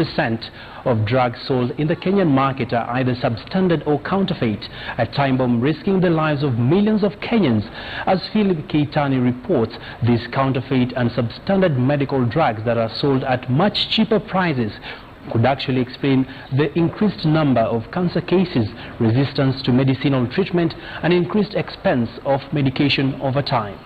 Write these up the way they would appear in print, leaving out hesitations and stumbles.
% of drugs sold in the Kenyan market are either substandard or counterfeit, a time bomb risking the lives of millions of Kenyans. As Philip Keitani reports, these counterfeit and substandard medical drugs that are sold at much cheaper prices could actually explain the increased number of cancer cases, resistance to medicinal treatment, and increased expense of medication over time.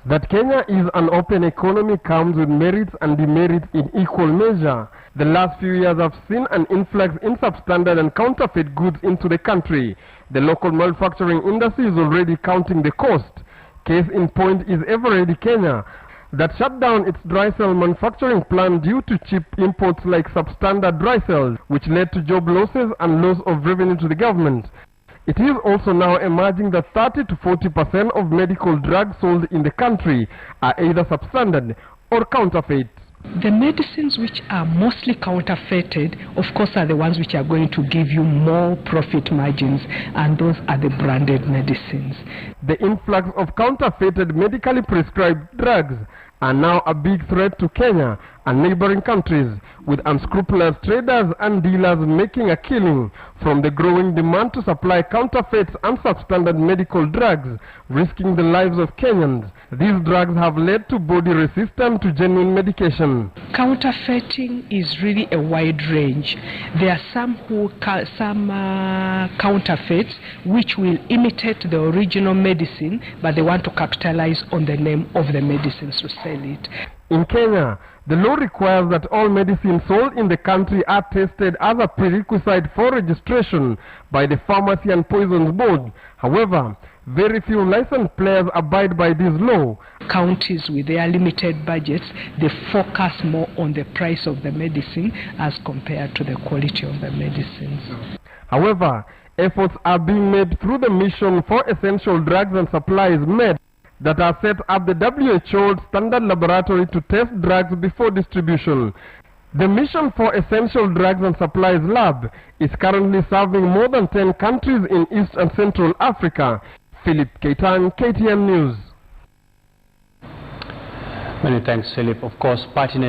That Kenya is an open economy comes with merits and demerits in equal measure. The last few years have seen an influx in substandard and counterfeit goods into the country. The local manufacturing industry is already counting the cost. Case in point is Everready Kenya, that shut down its dry cell manufacturing plant due to cheap imports like substandard dry cells, which led to job losses and loss of revenue to the government. It is also now emerging that 30 to 40% of medical drugs sold in the country are either substandard or counterfeit. The medicines which are mostly counterfeited, of course, are the ones which are going to give you more profit margins, and those are the branded medicines. The influx of counterfeited medically prescribed drugs are now a big threat to Kenya and neighboring countries, with unscrupulous traders and dealers making a killing from the growing demand to supply counterfeits and substandard medical drugs, risking the lives of Kenyans. These drugs have led to body resistance to genuine medication. Counterfeiting is really a wide range. There are some counterfeits which will imitate the original medicine, but they want to capitalize on the name of the medicines to sell it. In Kenya, the law requires that all medicines sold in the country are tested as a prerequisite for registration by the Pharmacy and Poisons Board. However, very few licensed players abide by this law. Counties with their limited budgets, they focus more on the price of the medicine as compared to the quality of the medicines. However, efforts are being made through the Mission for Essential Drugs and Supplies (MED) that are set up the WHO standard laboratory to test drugs before distribution. The Mission for Essential Drugs and Supplies Lab is currently serving more than 10 countries in East and Central Africa. Philip Keitani, KTN News. Many thanks, Philip. Of course, pertinent